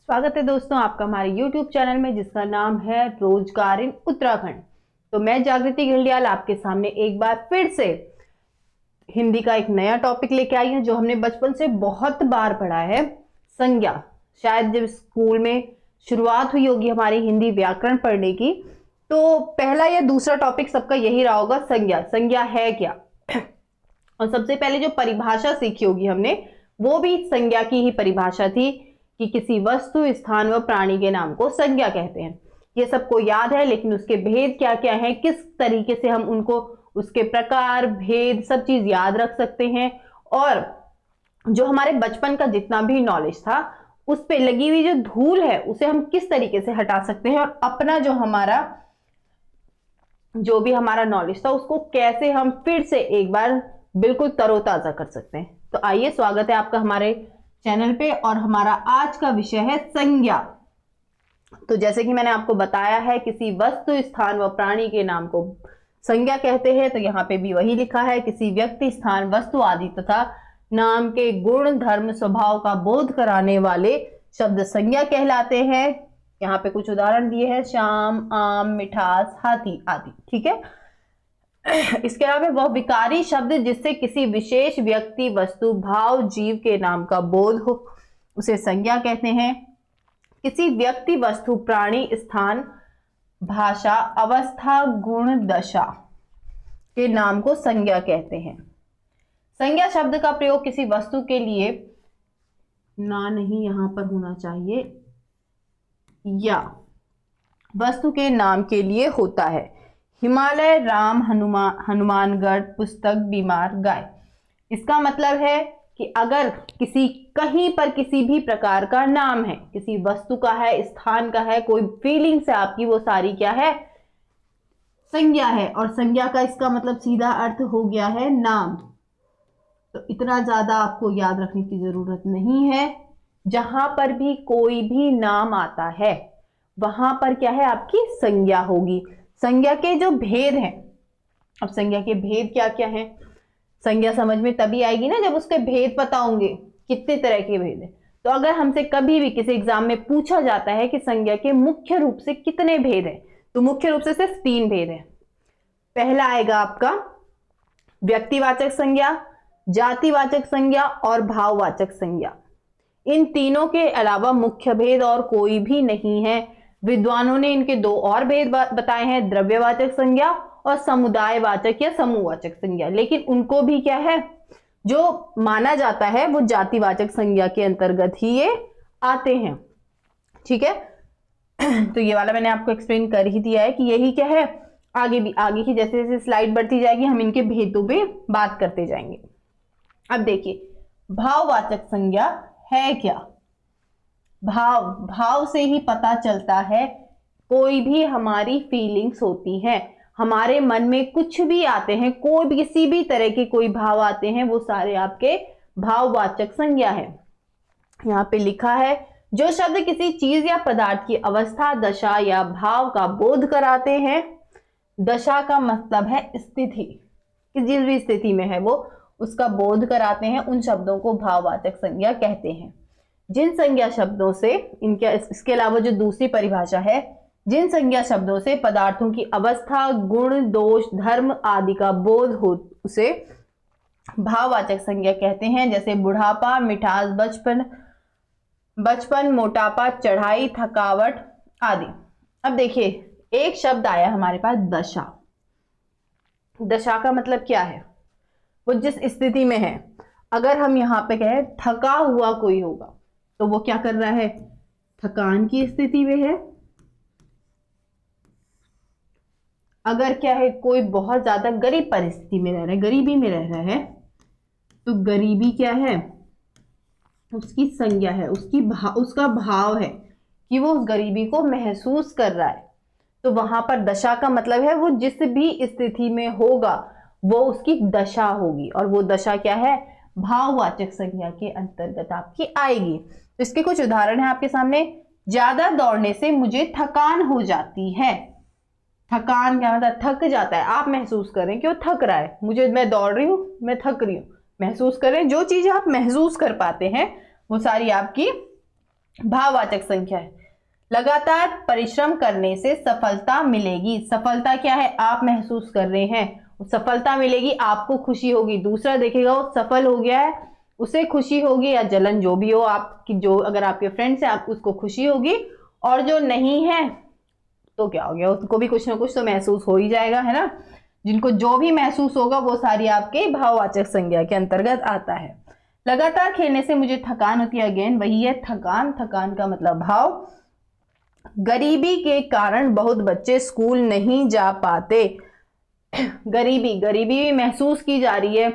स्वागत है दोस्तों आपका हमारे YouTube चैनल में जिसका नाम है रोजगार इन उत्तराखंड। तो मैं जागृति घिल्डियाल आपके सामने एक बार फिर से हिंदी का एक नया टॉपिक लेके आई हूं जो हमने बचपन से बहुत बार पढ़ा है। संज्ञा, शायद जब स्कूल में शुरुआत हुई होगी हमारी हिंदी व्याकरण पढ़ने की तो पहला या दूसरा टॉपिक सबका यही रहा होगा, संज्ञा। संज्ञा है क्या? और सबसे पहले जो परिभाषा सीखी होगी हमने वो भी संज्ञा की ही परिभाषा थी कि किसी वस्तु, स्थान व प्राणी के नाम को संज्ञा कहते हैं। ये सबको याद है, लेकिन उसके भेद क्या क्या है, किस तरीके से हम उनको, उसके प्रकार, भेद, सब चीज याद रख सकते हैं। और जो हमारे बचपन का जितना भी नॉलेज था उस पे लगी हुई जो धूल है उसे हम किस तरीके से हटा सकते हैं और अपना जो भी हमारा नॉलेज था उसको कैसे हम फिर से एक बार बिल्कुल तरोताजा कर सकते हैं। तो आइए, स्वागत है आपका हमारे चैनल पे और हमारा आज का विषय है संज्ञा। तो जैसे कि मैंने आपको बताया है, किसी वस्तु, स्थान व प्राणी के नाम को संज्ञा कहते हैं। तो यहाँ पे भी वही लिखा है, किसी व्यक्ति, स्थान, वस्तु आदि तथा नाम के गुण, धर्म, स्वभाव का बोध कराने वाले शब्द संज्ञा कहलाते हैं। यहाँ पे कुछ उदाहरण दिए हैं, शाम, आम, मिठास, हाथी आदि। ठीक है। इसके अलावा वह विकारी शब्द जिससे किसी विशेष व्यक्ति, वस्तु, भाव, जीव के नाम का बोध हो उसे संज्ञा कहते हैं। किसी व्यक्ति, वस्तु, प्राणी, स्थान, भाषा, अवस्था, गुण, दशा के नाम को संज्ञा कहते हैं। संज्ञा शब्द का प्रयोग किसी वस्तु के लिए ना नहीं यहां पर होना चाहिए, या वस्तु के नाम के लिए होता है। हिमालय, राम, हनुमानगढ़, पुस्तक, बीमार, गाय। इसका मतलब है कि अगर कहीं पर किसी भी प्रकार का नाम है, किसी वस्तु का है, स्थान का है, कोई फीलिंग्स है आपकी, वो सारी क्या है? संज्ञा है। और संज्ञा का इसका मतलब सीधा अर्थ हो गया है नाम। तो इतना ज्यादा आपको याद रखने की जरूरत नहीं है। जहां पर भी कोई भी नाम आता है वहां पर क्या है? आपकी संज्ञा होगी। संज्ञा के जो भेद हैं, अब संज्ञा के भेद क्या क्या हैं? संज्ञा समझ में तभी आएगी ना जब उसके भेद पता होंगे, कितने तरह के भेद हैं। तो अगर हमसे कभी भी किसी एग्जाम में पूछा जाता है कि संज्ञा के मुख्य रूप से कितने भेद हैं, तो मुख्य रूप से सिर्फ 3 भेद हैं। पहला आएगा आपका व्यक्तिवाचक संज्ञा, जातिवाचक संज्ञा और भाववाचक संज्ञा। इन तीनों के अलावा मुख्य भेद और कोई भी नहीं है। विद्वानों ने इनके 2 और भेद बताए हैं, द्रव्यवाचक संज्ञा और समुदायवाचक या समूहवाचक संज्ञा। लेकिन उनको भी क्या है, जो माना जाता है वो जातिवाचक संज्ञा के अंतर्गत ही ये आते हैं। ठीक है। तो ये वाला मैंने आपको एक्सप्लेन कर ही दिया है कि यही क्या है। आगे की जैसे जैसे स्लाइड बढ़ती जाएगी हम इनके भेदों पे बात करते जाएंगे। अब देखिए, भाववाचक संज्ञा है क्या? भाव से ही पता चलता है। कोई भी हमारी फीलिंग्स होती हैं, हमारे मन में कुछ भी आते हैं, कोई भी किसी भी तरह के कोई भाव आते हैं, वो सारे आपके भाववाचक संज्ञा है। यहाँ पे लिखा है, जो शब्द किसी चीज या पदार्थ की अवस्था, दशा या भाव का बोध कराते हैं। दशा का मतलब है स्थिति, कि जिस भी स्थिति में है वो उसका बोध कराते हैं, उन शब्दों को भाववाचक संज्ञा कहते हैं। जिन संज्ञा शब्दों से इसके अलावा जो दूसरी परिभाषा है, जिन संज्ञा शब्दों से पदार्थों की अवस्था, गुण, दोष, धर्म आदि का बोध हो उसे भाववाचक संज्ञा कहते हैं। जैसे बुढ़ापा, मिठास, बचपन, मोटापा, चढ़ाई, थकावट आदि। अब देखिए, एक शब्द आया हमारे पास, दशा। दशा का मतलब क्या है? वो जिस स्थिति में है। अगर हम यहाँ पे कहें थका हुआ कोई होगा तो वो क्या कर रहा है? थकान की स्थिति में है। अगर क्या है, कोई बहुत ज्यादा गरीब परिस्थिति में रह रहा है, गरीबी में रह रहा है, तो गरीबी क्या है? उसकी संज्ञा है, उसका भाव है कि वो उस गरीबी को महसूस कर रहा है। तो वहां पर दशा का मतलब है वो जिस भी स्थिति में होगा वो उसकी दशा होगी। और वो दशा क्या है? भाववाचक संज्ञा के अंतर्गत आपकी आएगी। तो इसके कुछ उदाहरण है आपके सामने। ज्यादा दौड़ने से मुझे थकान हो जाती है। थकान क्या मतलब? थक जाता है। आप महसूस करें कि वो थक रहा है, मैं दौड़ रही हूं, मैं थक रही हूं। महसूस करें, जो चीजें आप महसूस कर पाते हैं वो सारी आपकी भाववाचक संख्या है। लगातार परिश्रम करने से सफलता मिलेगी। सफलता क्या है? आप महसूस कर रहे हैं, सफलता मिलेगी, आपको खुशी होगी। दूसरा देखेगा वो सफल हो गया है, उसे खुशी होगी या जलन, जो भी हो आपकी, जो अगर आपके फ्रेंड्स हैं आप उसको खुशी होगी, और जो नहीं है तो क्या हो गया, उसको भी कुछ ना कुछ तो महसूस हो ही जाएगा, है ना। जिनको जो भी महसूस होगा वो सारी आपके भाववाचक संज्ञा के अंतर्गत आता है। लगातार खेलने से मुझे थकान होती है, अगेन वही है थकान। थकान का मतलब भाव। गरीबी के कारण बहुत बच्चे स्कूल नहीं जा पाते। गरीबी भी महसूस की जा रही है।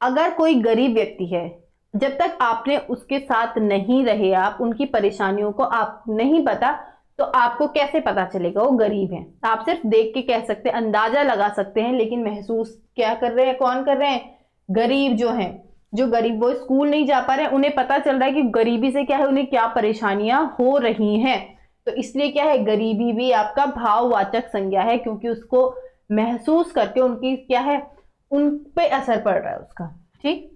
अगर कोई गरीब व्यक्ति है, जब तक आपने उसके साथ नहीं रहे, आप उनकी परेशानियों को आप नहीं पता, तो आपको कैसे पता चलेगा वो गरीब है? आप सिर्फ देख के कह सकते हैं, अंदाजा लगा सकते हैं, लेकिन महसूस क्या कर रहे हैं? कौन कर रहे हैं? गरीब जो हैं, जो गरीब वो स्कूल नहीं जा पा रहे हैं, उन्हें पता चल रहा है कि गरीबी से क्या है, उन्हें क्या परेशानियां हो रही हैं। तो इसलिए क्या है, गरीबी भी आपका भाववाचक संज्ञा है, क्योंकि उसको महसूस करके उनकी क्या है, उन पे असर पड़ रहा है उसका। ठीक,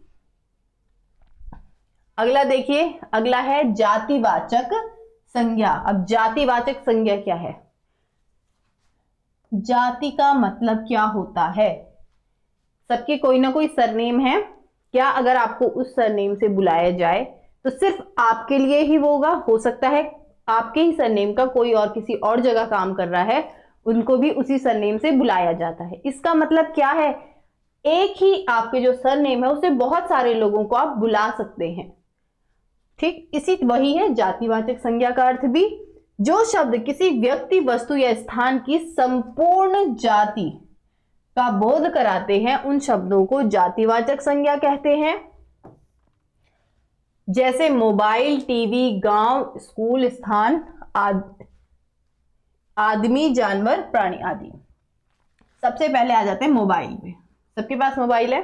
अगला देखिए, अगला है जातिवाचक संज्ञा। अब जातिवाचक संज्ञा क्या है? जाति का मतलब क्या होता है? सबके कोई ना कोई सरनेम है क्या? अगर आपको उस सरनेम से बुलाया जाए तो सिर्फ आपके लिए ही वो होगा? हो सकता है आपके ही सरनेम का कोई और किसी और जगह काम कर रहा है, उनको भी उसी सरनेम से बुलाया जाता है। इसका मतलब क्या है? एक ही आपके जो सरनेम है उसे बहुत सारे लोगों को आप बुला सकते हैं। ठीक, इसी वही है जातिवाचक संज्ञा का अर्थ भी। जो शब्द किसी व्यक्ति, वस्तु या स्थान की संपूर्ण जाति का बोध कराते हैं, उन शब्दों को जातिवाचक संज्ञा कहते हैं। जैसे मोबाइल, टीवी, गांव, स्कूल, स्थान, आदमी, जानवर, प्राणी आदि। सबसे पहले आ जाते हैं मोबाइल में। सबके पास मोबाइल है,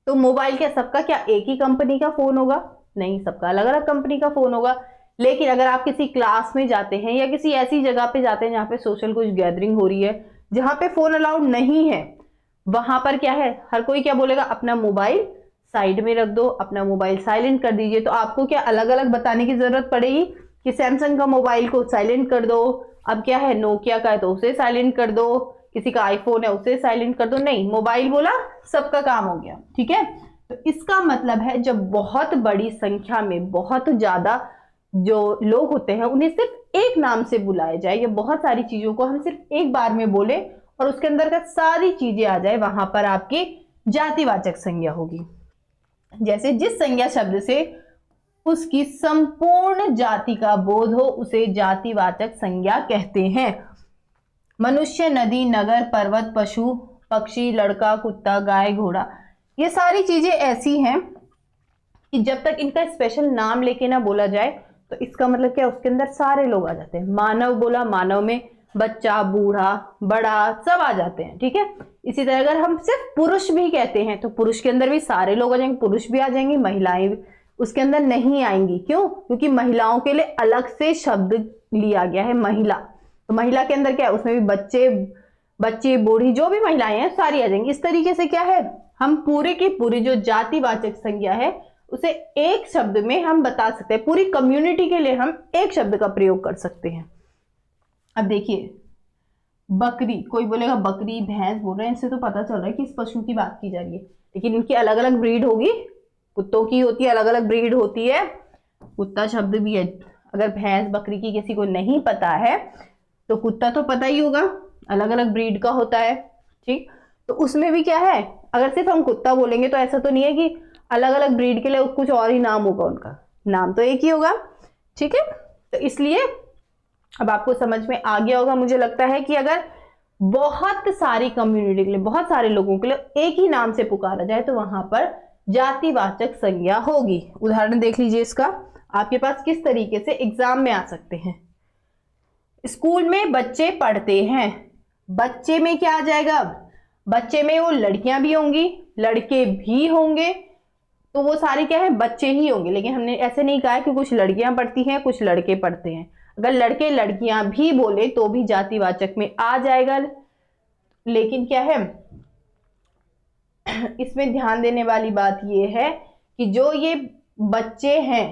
तो मोबाइल क्या सबका क्या एक ही कंपनी का फोन होगा? नहीं, सबका अलग अलग कंपनी का फोन होगा। लेकिन अगर आप किसी क्लास में जाते हैं या किसी ऐसी जगह पे जाते हैं जहां पे सोशल कुछ गैदरिंग हो रही है, जहां पे फोन अलाउड नहीं है, वहां पर क्या है, हर कोई क्या बोलेगा, अपना मोबाइल साइड में रख दो, अपना मोबाइल साइलेंट कर दीजिए। तो आपको क्या अलग अलग बताने की जरूरत पड़ेगी कि सैमसंग का मोबाइल को साइलेंट कर दो, अब क्या है नोकिया का है तो उसे साइलेंट कर दो, किसी का आईफोन है उसे साइलेंट कर दो। नहीं, मोबाइल बोला सबका काम हो गया। ठीक है, तो इसका मतलब है जब बहुत बड़ी संख्या में बहुत ज्यादा जो लोग होते हैं उन्हें सिर्फ एक नाम से बुलाया जाए, या बहुत सारी चीजों को हम सिर्फ एक बार में बोले और उसके अंदर का सारी चीजें आ जाए, वहां पर आपकी जातिवाचक संज्ञा होगी। जैसे जिस संज्ञा शब्द से उसकी संपूर्ण जाति का बोध हो उसे जातिवाचक संज्ञा कहते हैं। मनुष्य, नदी, नगर, पर्वत, पशु, पक्षी, लड़का, कुत्ता, गाय, घोड़ा, ये सारी चीजें ऐसी हैं कि जब तक इनका स्पेशल नाम लेके ना बोला जाए तो इसका मतलब क्या, उसके अंदर सारे लोग आ जाते हैं। मानव बोला, मानव में बच्चा, बूढ़ा, बड़ा सब आ जाते हैं। ठीक है, इसी तरह अगर हम सिर्फ पुरुष भी कहते हैं तो पुरुष के अंदर भी सारे लोग आ जाएंगे, पुरुष भी आ जाएंगे, महिलाएं उसके अंदर नहीं आएंगी। क्यों? क्योंकि महिलाओं के लिए अलग से शब्द लिया गया है महिला। तो महिला के अंदर क्या है, उसमें भी बच्चे, बूढ़ी, जो भी महिलाएं हैं सारी आ जाएंगी। इस तरीके से क्या है, हम पूरे की पूरी जो जातिवाचक संज्ञा है उसे एक शब्द में हम बता सकते हैं। पूरी कम्युनिटी के लिए हम एक शब्द का प्रयोग कर सकते हैं। अब देखिए, बकरी, कोई बोलेगा बकरी, भैंस बोल रहे हैं, इससे तो पता चल रहा है कि इस पशु की बात की जा रही है, लेकिन इनकी अलग अलग ब्रीड होगी। कुत्तों की होती है, अलग अलग ब्रीड होती है, कुत्ता शब्द भी है। अगर भैंस बकरी की किसी को नहीं पता है तो कुत्ता तो पता ही होगा, अलग अलग ब्रीड का होता है। ठीक, तो उसमें भी क्या है, अगर सिर्फ हम कुत्ता बोलेंगे तो ऐसा तो नहीं है कि अलग अलग ब्रीड के लिए कुछ और ही नाम होगा, उनका नाम तो एक ही होगा। ठीक है, तो इसलिए अब आपको समझ में आ गया होगा, मुझे लगता है कि अगर बहुत सारी कम्युनिटी के लिए, बहुत सारे लोगों के लिए एक ही नाम से पुकारा जाए तो वहां पर जातिवाचक संज्ञा होगी। उदाहरण देख लीजिए इसका, आपके पास किस तरीके से एग्जाम में आ सकते हैं। स्कूल में बच्चे पढ़ते हैं, बच्चे में क्या आ जाएगा, बच्चे में वो लड़कियां भी होंगी, लड़के भी होंगे, तो वो सारे क्या है, बच्चे ही होंगे। लेकिन हमने ऐसे नहीं कहा कि कुछ लड़कियां पढ़ती हैं कुछ लड़के पढ़ते हैं। अगर लड़के लड़कियां भी बोले तो भी जातिवाचक में आ जाएगा। लेकिन क्या है, इसमें ध्यान देने वाली बात यह है कि जो ये बच्चे हैं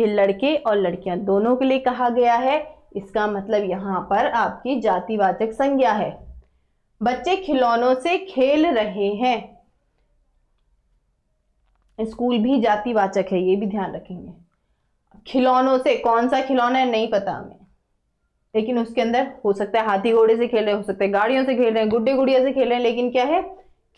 ये लड़के और लड़कियां दोनों के लिए कहा गया है। इसका मतलब यहाँ पर आपकी जातिवाचक संज्ञा है। बच्चे खिलौनों से खेल रहे हैं, स्कूल भी जातिवाचक है, ये भी ध्यान रखेंगे। खिलौनों से, कौन सा खिलौना है नहीं पता हमें, लेकिन उसके अंदर हो सकता है हाथी घोड़े से खेल रहे, हो सकता है गाड़ियों से खेल रहे हैं, गुड्डे गुड़िया से खेल रहे हैं, लेकिन क्या है,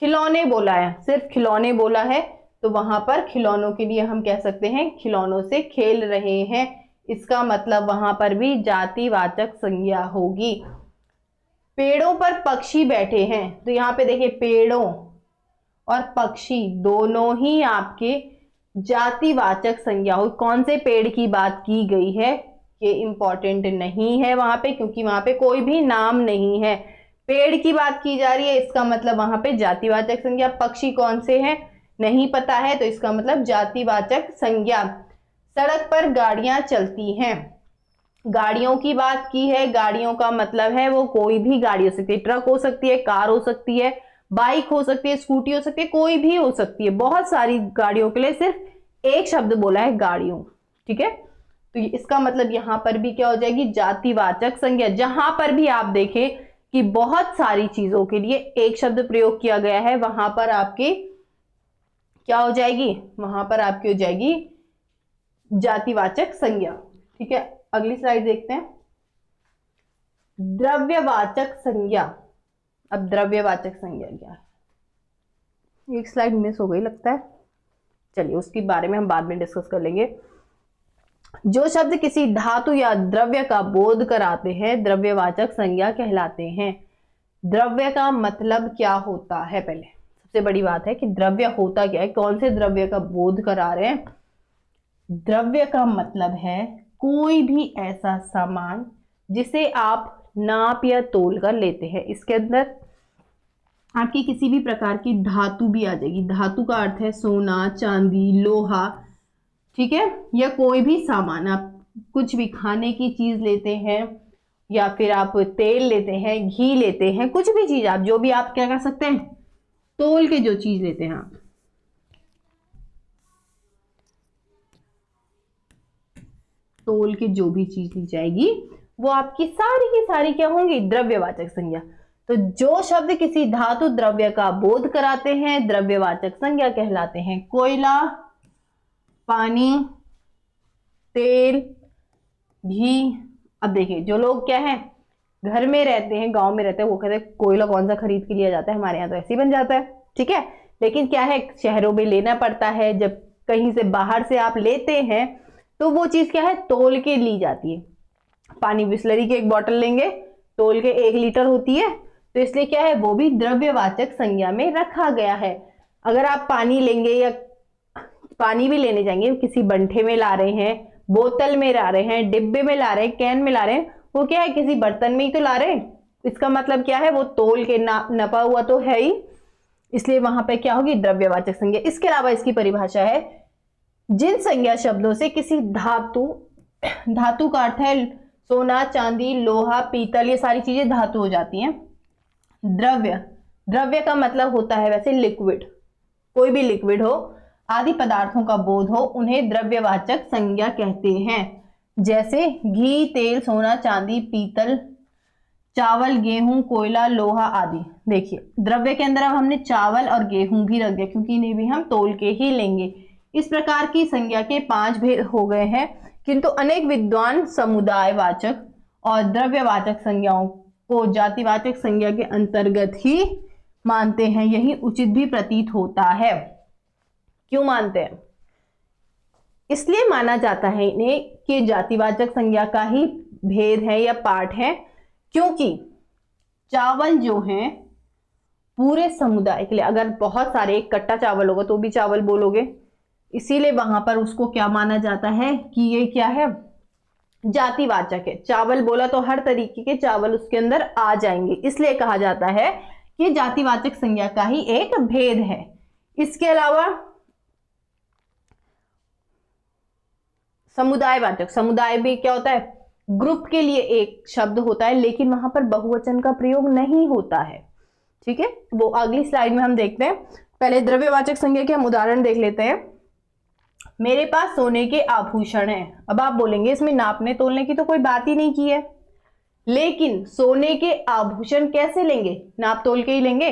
खिलौने बोला है, सिर्फ खिलौने बोला है। तो वहां पर खिलौनों के लिए हम कह सकते हैं खिलौनों से खेल रहे हैं। इसका मतलब वहां पर भी जातिवाचक संज्ञा होगी। पेड़ों पर पक्षी बैठे हैं, तो यहाँ पे देखिए पेड़ों और पक्षी दोनों ही आपके जातिवाचक संज्ञा हो। कौन से पेड़ की बात की गई है ये इंपॉर्टेंट नहीं है वहां पे, क्योंकि वहां पे कोई भी नाम नहीं है, पेड़ की बात की जा रही है। इसका मतलब वहां पे जातिवाचक संज्ञा। पक्षी कौन से हैं नहीं पता है, तो इसका मतलब जातिवाचक संज्ञा। सड़क पर गाड़ियां चलती हैं, गाड़ियों की बात की है। गाड़ियों का मतलब है वो कोई भी गाड़ी हो सकती है, ट्रक हो सकती है, कार हो सकती है, बाइक हो सकती है, स्कूटी हो सकती है, कोई भी हो सकती है। बहुत सारी गाड़ियों के लिए सिर्फ एक शब्द बोला है, गाड़ियों। ठीक है, तो इसका मतलब यहां पर भी क्या हो जाएगी, जातिवाचक संज्ञा। जहां पर भी आप देखें कि बहुत सारी चीजों के लिए एक शब्द प्रयोग किया गया है, वहां पर आपकी क्या हो जाएगी, वहां पर आपकी हो जाएगी जातिवाचक संज्ञा। ठीक है, अगली स्लाइड देखते हैं। द्रव्यवाचक संज्ञा। अब द्रव्यवाचक संज्ञा क्या है, एक स्लाइड मिस हो गई लगता है, चलिए उसके बारे में हम बाद में डिस्कस कर लेंगे। जो शब्द किसी धातु या द्रव्य का बोध कराते हैं द्रव्यवाचक संज्ञा कहलाते हैं। द्रव्य का मतलब क्या होता है, पहले सबसे बड़ी बात है कि द्रव्य होता क्या है, कौन से द्रव्य का बोध करा रहे हैं। द्रव्य का मतलब है कोई भी ऐसा सामान जिसे आप नाप या तोल कर लेते हैं। इसके अंदर आपकी किसी भी प्रकार की धातु भी आ जाएगी। धातु का अर्थ है सोना, चांदी, लोहा। ठीक है, या कोई भी सामान, आप कुछ भी खाने की चीज लेते हैं या फिर आप तेल लेते हैं, घी लेते हैं, कुछ भी चीज आप जो भी आप क्या कर सकते हैं, तोल के जो चीज लेते हैं आप, तोल के जो भी चीज ली जाएगी वो आपकी सारी की सारी क्या होंगी, द्रव्यवाचक संज्ञा। तो जो शब्द किसी धातु द्रव्य का बोध कराते हैं द्रव्यवाचक संज्ञा कहलाते हैं। कोयला, पानी, तेल, घी। अब देखिए जो लोग क्या है घर में रहते हैं, गांव में रहते हैं, वो कहते हैं कोयला कौन सा खरीद के लिया जाता है, हमारे यहाँ तो ऐसे ही बन जाता है। ठीक है, लेकिन क्या है शहरों में लेना पड़ता है, जब कहीं से बाहर से आप लेते हैं तो वो चीज क्या है तोल के ली जाती है। पानी बिस्लरी की एक बोतल लेंगे, तोल के 1 लीटर होती है, तो इसलिए क्या है वो भी द्रव्यवाचक संज्ञा में रखा गया है। अगर आप पानी लेंगे या पानी भी लेने जाएंगे, किसी बंठे में ला रहे हैं, बोतल में ला रहे हैं, डिब्बे में ला रहे हैं, कैन में ला रहे हैं, वो क्या है किसी बर्तन में ही तो ला रहे हैं। इसका मतलब क्या है वो तोल के नपा हुआ तो है ही, इसलिए वहां पे क्या होगी द्रव्यवाचक संज्ञा। इसके अलावा इसकी परिभाषा है जिन संज्ञा शब्दों से किसी धातु, धातु का अर्थ है सोना, चांदी, लोहा, पीतल, ये सारी चीजें धातु हो जाती हैं। द्रव्य, द्रव्य का मतलब होता है वैसे लिक्विड, कोई भी लिक्विड हो, आदि पदार्थों का बोध हो, उन्हें द्रव्यवाचक संज्ञा कहते हैं। जैसे घी, तेल, सोना, चांदी, पीतल, चावल, गेहूं, कोयला, लोहा आदि। देखिए द्रव्य के अंदर अब हमने चावल और गेहूं भी रख दिया, क्योंकि इन्हें भी हम तोल के ही लेंगे। इस प्रकार की संज्ञा के 5 भेद हो गए हैं, किंतु अनेक विद्वान समुदायवाचक और द्रव्यवाचक संज्ञाओं को जातिवाचक संज्ञा के अंतर्गत ही मानते हैं। यही उचित भी प्रतीत होता है। क्यों मानते हैं, इसलिए माना जाता है इन्हें कि जातिवाचक संज्ञा का ही भेद है या पार्ट है, क्योंकि चावल जो है पूरे समुदाय के लिए, अगर बहुत सारे एक कट्टा चावल होगा तो भी चावल बोलोगे, इसीलिए वहां पर उसको क्या माना जाता है कि ये क्या है जातिवाचक है। चावल बोला तो हर तरीके के चावल उसके अंदर आ जाएंगे, इसलिए कहा जाता है कि जातिवाचक संज्ञा का ही एक भेद है। इसके अलावा समुदायवाचक, समुदाय भी क्या होता है ग्रुप के लिए एक शब्द होता है, लेकिन वहां पर बहुवचन का प्रयोग नहीं होता है। ठीक है, वो अगली स्लाइड में हम देखते हैं। पहले द्रव्यवाचक संज्ञा के हम उदाहरण देख लेते हैं। मेरे पास सोने के आभूषण हैं। अब आप बोलेंगे इसमें नापने तोलने की तो कोई बात ही नहीं की है, लेकिन सोने के आभूषण कैसे लेंगे? नाप तोल के ही लेंगे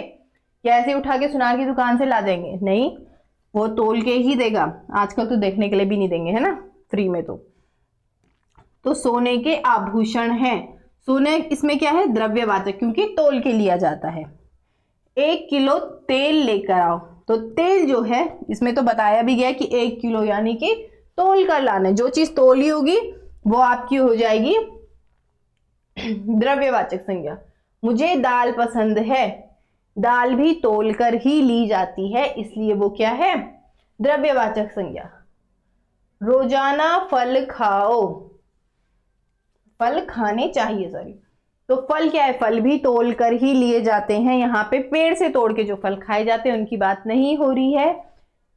या ऐसे उठा के सुनार की दुकान से ला जाएंगे? नहीं, वो तोल के ही देगा। आजकल तो देखने के लिए भी नहीं देंगे, है ना, फ्री में। तो सोने के आभूषण हैं। सोने इसमें क्या है? द्रव्यवाचक, क्योंकि तोल के लिया जाता है। 1 किलो तेल लेकर आओ। तो तेल जो है इसमें तो बताया भी गया कि 1 किलो यानी कि तोल कर लाना है। जो चीज तोली होगी वो आपकी हो जाएगी द्रव्यवाचक संज्ञा। मुझे दाल पसंद है। दाल भी तोल कर ही ली जाती है, इसलिए वो क्या है? द्रव्यवाचक संज्ञा। रोजाना फल खाओ। फल खाने चाहिए, सॉरी। तो फल क्या है? फल भी तोल कर ही लिए जाते हैं। यहाँ पे पेड़ से तोड़ के जो फल खाए जाते हैं उनकी बात नहीं हो रही है,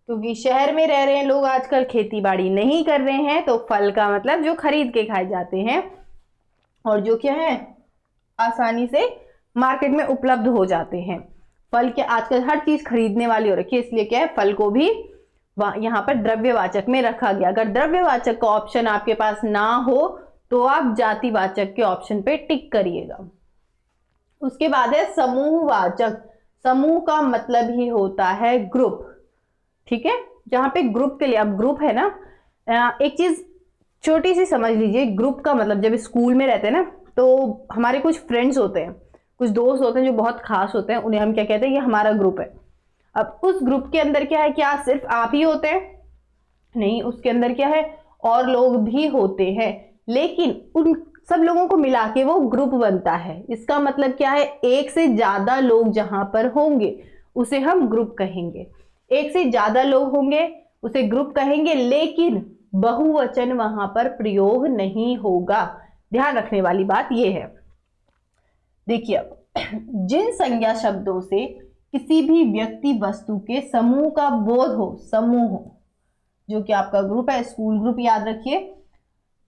क्योंकि शहर में रह रहे हैं लोग, आजकल खेती बाड़ी नहीं कर रहे हैं। तो फल का मतलब जो खरीद के खाए जाते हैं और जो क्या है आसानी से मार्केट में उपलब्ध हो जाते हैं। फल के आजकल हर चीज खरीदने वाली हो रखी है, इसलिए क्या है, फल को भी यहाँ पर द्रव्यवाचक में रखा गया। अगर द्रव्यवाचक का ऑप्शन आपके पास ना हो तो आप जातिवाचक के ऑप्शन पे टिक करिएगा। उसके बाद है समूहवाचक। समूह का मतलब ही होता है ग्रुप, ठीक है। जहां पे ग्रुप के लिए, अब ग्रुप है ना, एक चीज छोटी सी समझ लीजिए। ग्रुप का मतलब, जब स्कूल में रहते हैं ना, तो हमारे कुछ फ्रेंड्स होते हैं, कुछ दोस्त होते हैं जो बहुत खास होते हैं, उन्हें हम क्या कहते हैं? ये हमारा ग्रुप है। अब उस ग्रुप के अंदर क्या है? क्या सिर्फ आप ही होते हैं? नहीं, उसके अंदर क्या है, और लोग भी होते हैं, लेकिन उन सब लोगों को मिला के वो ग्रुप बनता है। इसका मतलब क्या है? एक से ज्यादा लोग जहां पर होंगे उसे हम ग्रुप कहेंगे। एक से ज्यादा लोग होंगे उसे ग्रुप कहेंगे, लेकिन बहुवचन वहां पर प्रयोग नहीं होगा। ध्यान रखने वाली बात यह है। देखिए, जिन संज्ञा शब्दों से किसी भी व्यक्ति वस्तु के समूह का बोध हो, समूह जो कि आपका ग्रुप है, स्कूल ग्रुप याद रखिए,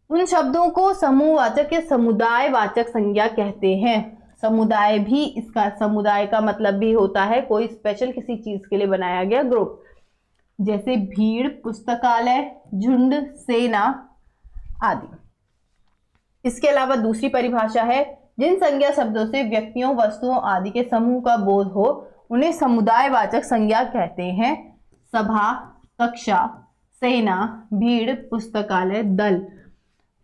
उन शब्दों को समूहवाचक या समुदाय वाचक संज्ञा कहते हैं। समुदाय भी, इसका समुदाय का मतलब भी होता है कोई स्पेशल किसी चीज के लिए बनाया गया ग्रुप, जैसे भीड़, पुस्तकालय, झुंड, सेना आदि। इसके अलावा दूसरी परिभाषा है, जिन संज्ञा शब्दों से व्यक्तियों, वस्तुओं आदि के समूह का बोध हो उन्हें समुदायवाचक संज्ञा कहते हैं। सभा, कक्षा, सेना, भीड़, पुस्तकालय, दल।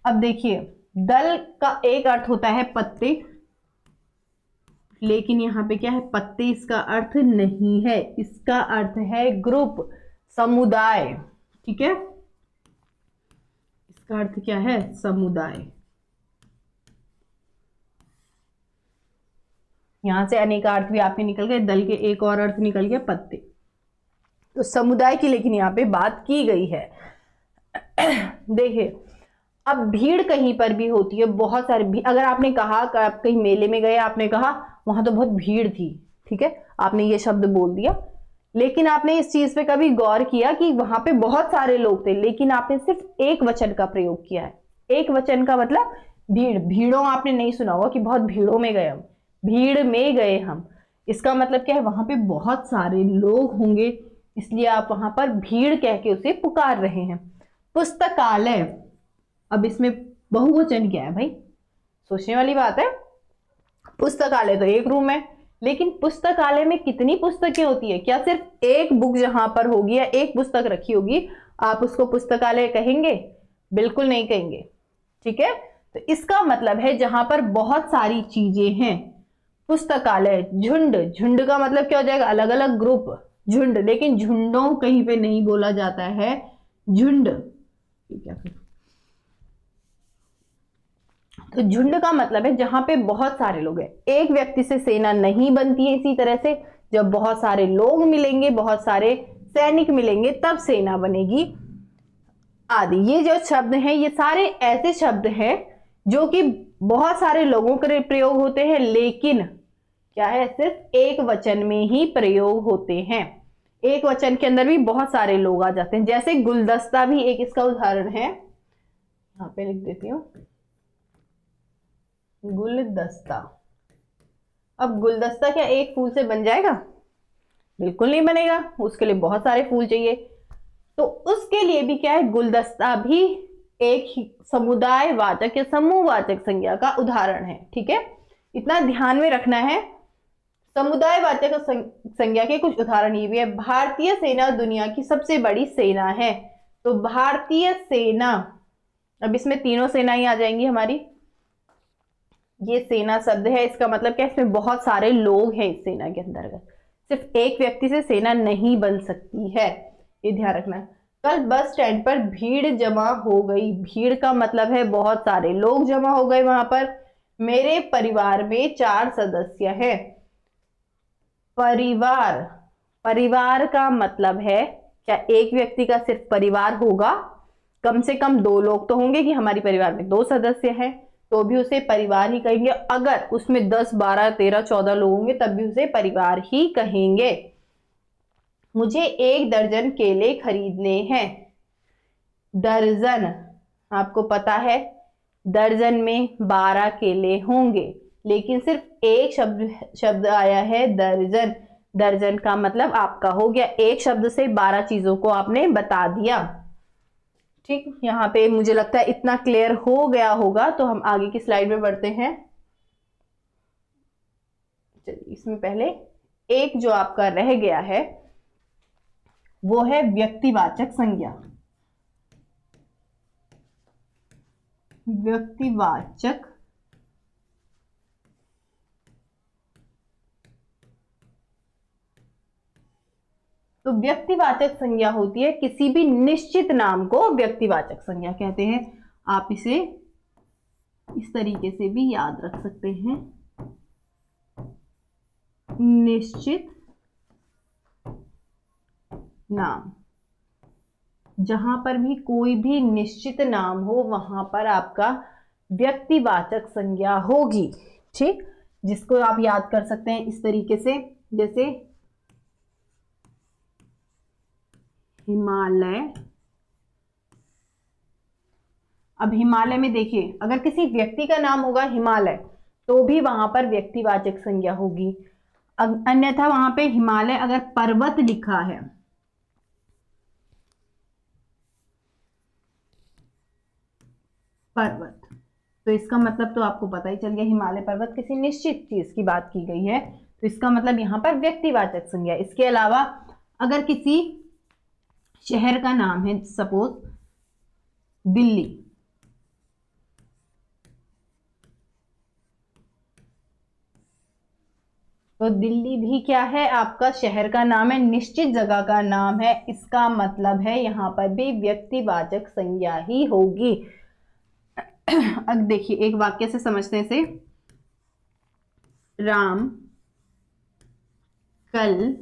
अब देखिए, दल का एक अर्थ होता है पत्ते, लेकिन यहां पे क्या है? पत्ते इसका अर्थ नहीं है, इसका अर्थ है ग्रुप, समुदाय, ठीक है। इसका अर्थ क्या है? समुदाय। यहां से अनेक अर्थ भी आपके निकल गए, दल के एक और अर्थ निकल गया पत्ते। तो समुदाय की लेकिन यहां पे बात की गई है। देखिए, अब भीड़ कहीं पर भी होती है, बहुत सारी अगर आपने कहा, आप कहीं मेले में गए, आपने कहा वहां तो बहुत भीड़ थी, ठीक है, आपने ये शब्द बोल दिया, लेकिन आपने इस चीज पे कभी गौर किया कि वहां पे बहुत सारे लोग थे, लेकिन आपने सिर्फ एक वचन का प्रयोग किया है। एक वचन का मतलब भीड़, भीड़ों आपने नहीं सुना होगा कि बहुत भीड़ों में गए हम, भीड़ में गए हम। इसका मतलब क्या है? वहां पे बहुत सारे लोग होंगे, इसलिए आप वहां पर भीड़ कह के उसे पुकार रहे हैं। पुस्तकालय, अब इसमें बहुवचन क्या है भाई? सोचने वाली बात है। पुस्तकालय तो एक रूम है, लेकिन पुस्तकालय में कितनी पुस्तकें होती है? क्या सिर्फ एक बुक जहां पर होगी या एक पुस्तक रखी होगी आप उसको पुस्तकालय कहेंगे? बिल्कुल नहीं कहेंगे, ठीक है। तो इसका मतलब है जहां पर बहुत सारी चीजें हैं, पुस्तकालय। झुंड, झुंड का मतलब क्या हो जाएगा? अलग अलग ग्रुप, झुंड, लेकिन झुंडों कहीं पे नहीं बोला जाता है, झुंड। क्या? तो झुंड का मतलब है जहां पे बहुत सारे लोग हैं। एक व्यक्ति से सेना नहीं बनती है, इसी तरह से जब बहुत सारे लोग मिलेंगे, बहुत सारे सैनिक मिलेंगे, तब सेना बनेगी आदि। ये जो शब्द हैं ये सारे ऐसे शब्द हैं जो कि बहुत सारे लोगों के प्रयोग होते हैं, लेकिन क्या है? सिर्फ एक वचन में ही प्रयोग होते हैं। एक वचन के अंदर भी बहुत सारे लोग आ जाते हैं। जैसे गुलदस्ता भी एक इसका उदाहरण है, यहां पे लिख देती हूं, गुलदस्ता। अब गुलदस्ता क्या एक फूल से बन जाएगा? बिल्कुल नहीं बनेगा, उसके लिए बहुत सारे फूल चाहिए। तो उसके लिए भी क्या है, गुलदस्ता भी एक समुदाय वाचक या समूह वाचक संज्ञा का उदाहरण है। ठीक है, इतना ध्यान में रखना है। समुदाय वाचक संज्ञा के कुछ उदाहरण ये भी है। भारतीय सेना दुनिया की सबसे बड़ी सेना है। तो भारतीय सेना, अब इसमें तीनों सेनाएं आ जाएंगी हमारी। ये सेना शब्द है, इसका मतलब क्या है, इसमें बहुत सारे लोग हैं इस सेना के अंतर्गत। सिर्फ एक व्यक्ति से सेना नहीं बन सकती है, ये ध्यान रखना। कल बस स्टैंड पर भीड़ जमा हो गई। भीड़ का मतलब है बहुत सारे लोग जमा हो गए वहां पर। मेरे परिवार में 4 सदस्य हैं। परिवार, परिवार का मतलब है क्या एक व्यक्ति का सिर्फ परिवार होगा? कम से कम 2 लोग तो होंगे कि हमारे परिवार में 2 सदस्य हैं, तो भी उसे परिवार ही कहेंगे। अगर उसमें 10, 12, 13, 14 लोग होंगे तब भी उसे परिवार ही कहेंगे। मुझे 1 दर्जन केले खरीदने हैं। दर्जन, आपको पता है दर्जन में 12 केले होंगे, लेकिन सिर्फ एक शब्द आया है दर्जन। दर्जन का मतलब आपका हो गया, एक शब्द से 12 चीजों को आपने बता दिया। ठीक, यहाँ पे मुझे लगता है इतना क्लियर हो गया होगा। तो हम आगे की स्लाइड में बढ़ते हैं। चलिए, इसमें पहले एक जो आपका रह गया है वो है व्यक्तिवाचक संज्ञा। व्यक्तिवाचक तो व्यक्तिवाचक संज्ञा होती है किसी भी निश्चित नाम को व्यक्तिवाचक संज्ञा कहते हैं। आप इसे इस तरीके से भी याद रख सकते हैं, निश्चित नाम। जहां पर भी कोई भी निश्चित नाम हो वहां पर आपका व्यक्तिवाचक संज्ञा होगी। ठीक, जिसको आप याद कर सकते हैं इस तरीके से, जैसे हिमालय। अब हिमालय में देखिए, अगर किसी व्यक्ति का नाम होगा हिमालय तो भी वहां पर व्यक्तिवाचक संज्ञा होगी। अन्यथा वहां पे हिमालय अगर पर्वत लिखा है, पर्वत, तो इसका मतलब तो आपको पता ही चल गया, हिमालय पर्वत किसी निश्चित चीज की बात की गई है, तो इसका मतलब यहां पर व्यक्तिवाचक संज्ञा। इसके अलावा अगर किसी शहर का नाम है, सपोज दिल्ली, तो दिल्ली भी क्या है, आपका शहर का नाम है, निश्चित जगह का नाम है। इसका मतलब है यहां पर भी व्यक्तिवाचक संज्ञा ही होगी। अब देखिए, एक वाक्य से समझने से, राम कल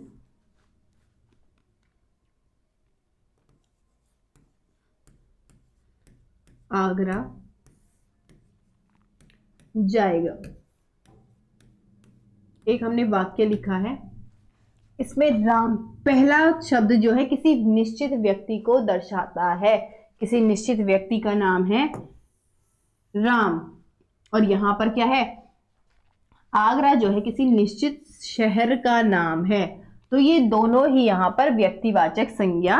आगरा जाएगा। एक हमने वाक्य लिखा है, इसमें राम पहला शब्द जो है किसी निश्चित व्यक्ति को दर्शाता है। किसी निश्चित व्यक्ति का नाम है राम, और यहां पर क्या है, आगरा जो है किसी निश्चित शहर का नाम है। तो ये दोनों ही यहां पर व्यक्तिवाचक संज्ञा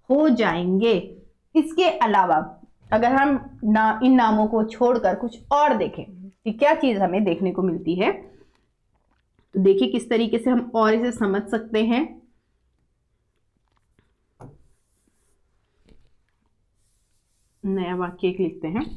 हो जाएंगे। इसके अलावा अगर हम इन नामों को छोड़कर कुछ और देखें कि क्या चीज हमें देखने को मिलती है, तो देखिए किस तरीके से हम और इसे समझ सकते हैं। नया वाक्य एक लिखते हैं।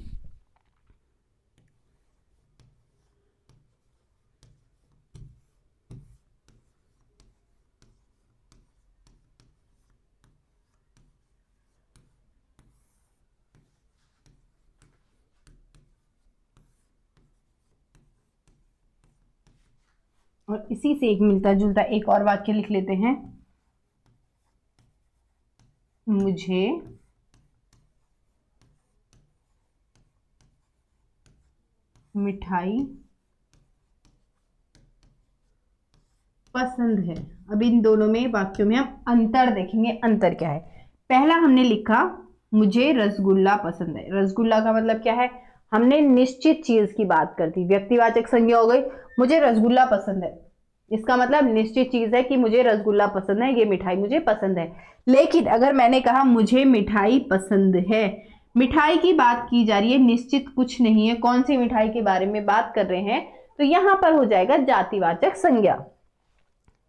और इसी से एक मिलता जुलता एक और वाक्य लिख लेते हैं। मुझे मिठाई पसंद है। अब इन दोनों में वाक्यों में हम अंतर देखेंगे। अंतर क्या है, पहला हमने लिखा मुझे रसगुल्ला पसंद है। रसगुल्ला का मतलब क्या है, हमने निश्चित चीज की बात कर दी, व्यक्तिवाचक संज्ञा हो गई, मुझे रसगुल्ला पसंद है। इसका मतलब निश्चित चीज है कि मुझे रसगुल्ला पसंद है, ये मिठाई मुझे पसंद है। लेकिन अगर मैंने कहा मुझे मिठाई पसंद है, मिठाई की बात की जा रही है, निश्चित कुछ नहीं है, कौन सी मिठाई के बारे में बात कर रहे हैं, तो यहां पर हो जाएगा जातिवाचक संज्ञा।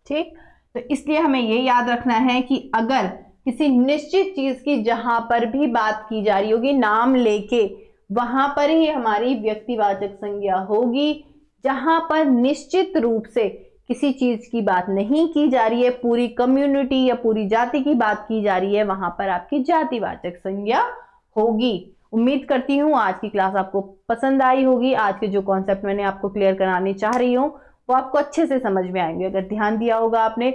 ठीक, तो इसलिए हमें ये याद रखना है कि अगर किसी निश्चित चीज की जहां पर भी बात की जा रही होगी नाम लेके, वहां पर ही हमारी व्यक्तिवाचक संज्ञा होगी। जहां पर निश्चित रूप से किसी चीज की बात नहीं की जा रही है, पूरी कम्युनिटी या पूरी जाति की बात की जा रही है, वहां पर आपकी जातिवाचक संज्ञा होगी। उम्मीद करती हूँ आज की क्लास आपको पसंद आई होगी। आज के जो कॉन्सेप्ट मैंने आपको क्लियर कराने चाह रही हूँ वो आपको अच्छे से समझ में आएंगे। अगर ध्यान दिया होगा आपने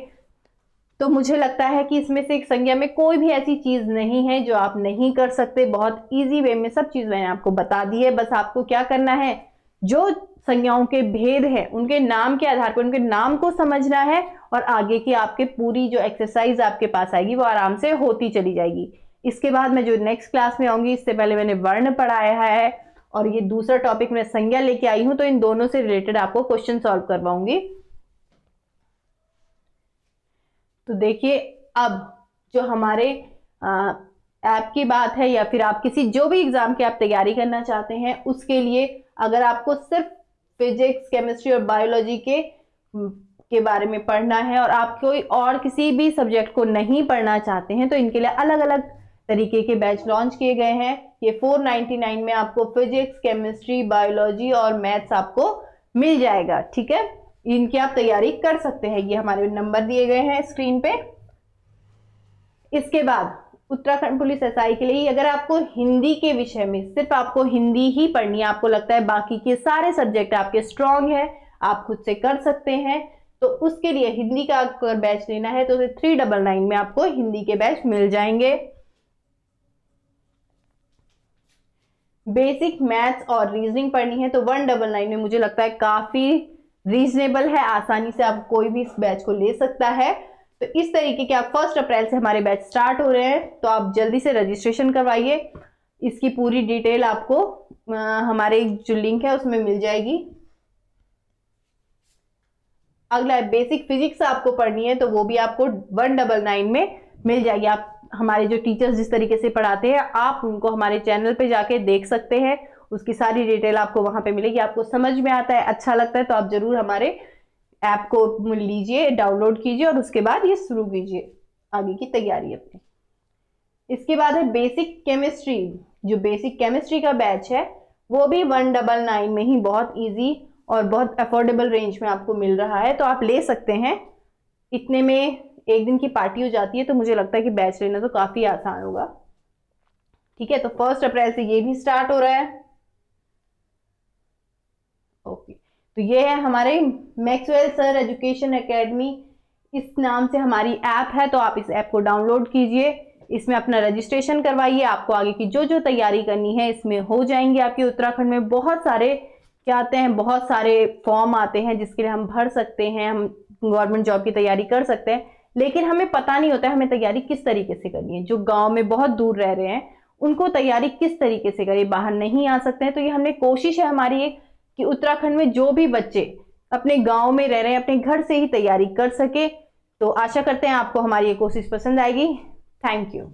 तो मुझे लगता है कि इसमें से एक संज्ञा में कोई भी ऐसी चीज नहीं है जो आप नहीं कर सकते। बहुत इजी वे में सब चीज मैंने आपको बता दी है। बस आपको क्या करना है, जो संज्ञाओं के भेद है उनके नाम के आधार पर उनके नाम को समझना है, और आगे की आपके पूरी जो एक्सरसाइज आपके पास आएगी वो आराम से होती चली जाएगी। इसके बाद मैं जो नेक्स्ट क्लास में आऊंगी, इससे पहले मैंने वर्ण पढ़ाया है और ये दूसरा टॉपिक मैं संज्ञा लेके आई हूं, तो इन दोनों से रिलेटेड आपको क्वेश्चन सॉल्व करवाऊंगी। तो देखिए, अब जो हमारे ऐप की बात है या फिर आप किसी जो भी एग्जाम की आप तैयारी करना चाहते हैं, उसके लिए अगर आपको सिर्फ फिजिक्स, केमिस्ट्री और बायोलॉजी के बारे में पढ़ना है और आप कोई और किसी भी सब्जेक्ट को नहीं पढ़ना चाहते हैं, तो इनके लिए अलग अलग तरीके के बैच लॉन्च किए गए हैं। ये 499 में आपको फिजिक्स, केमिस्ट्री, बायोलॉजी और मैथ्स आपको मिल जाएगा। ठीक है, इनकी आप तैयारी कर सकते हैं। ये हमारे नंबर दिए गए हैं स्क्रीन पे। इसके बाद उत्तराखंड पुलिस एसआई के लिए अगर आपको हिंदी के विषय में सिर्फ आपको हिंदी ही पढ़नी है, आपको लगता है बाकी के सारे सब्जेक्ट आपके स्ट्रांग है, आप खुद से कर सकते हैं, तो उसके लिए हिंदी का अगर बैच लेना है तो 399 में आपको हिंदी के बैच मिल जाएंगे। बेसिक मैथ्स और रीजनिंग पढ़नी है तो 199 में मुझे लगता है काफी रीजनेबल है, आसानी से आप कोई भी इस बैच को ले सकता है। तो इस तरीके के आप 1 अप्रैल से हमारे बैच स्टार्ट हो रहे हैं, तो आप जल्दी से रजिस्ट्रेशन करवाइए। इसकी पूरी डिटेल आपको हमारे जो लिंक है उसमें मिल जाएगी। अगला है बेसिक फिजिक्स आपको पढ़नी है, तो वो भी आपको 199 में मिल जाएगी। आप हमारे जो टीचर्स जिस तरीके से पढ़ाते हैं आप उनको हमारे चैनल पे जाके देख सकते हैं, उसकी सारी डिटेल आपको वहां पे मिलेगी। आपको समझ में आता है, अच्छा लगता है, तो आप जरूर हमारे ऐप को लीजिए, डाउनलोड कीजिए और उसके बाद ये शुरू कीजिए आगे की तैयारी अपनी। इसके बाद है बेसिक केमिस्ट्री। जो बेसिक केमिस्ट्री का बैच है वो भी 199 में ही बहुत इजी और बहुत अफोर्डेबल रेंज में आपको मिल रहा है, तो आप ले सकते हैं। इतने में एक दिन की पार्टी हो जाती है, तो मुझे लगता है कि बैच लेना तो काफी आसान होगा। ठीक है, तो 1 अप्रैल से ये भी स्टार्ट हो रहा है। ओके, तो ये है हमारे मैक्सवेल सर एजुकेशन एकेडमी, इस नाम से हमारी ऐप है, तो आप इस ऐप को डाउनलोड कीजिए, इसमें अपना रजिस्ट्रेशन करवाइए। आपको आगे की जो जो तैयारी करनी है इसमें हो जाएंगे आपके। उत्तराखंड में बहुत सारे क्या आते हैं, बहुत सारे फॉर्म आते हैं जिसके लिए हम भर सकते हैं, हम गवर्नमेंट जॉब की तैयारी कर सकते हैं, लेकिन हमें पता नहीं होता है हमें तैयारी किस तरीके से करनी है। जो गाँव में बहुत दूर रह रहे हैं उनको तैयारी किस तरीके से करें, बाहर नहीं आ सकते हैं, तो ये हमने कोशिश है हमारी एक कि उत्तराखंड में जो भी बच्चे अपने गांव में रह रहे हैं अपने घर से ही तैयारी कर सके। तो आशा करते हैं आपको हमारी ये कोशिश पसंद आएगी। Thank you.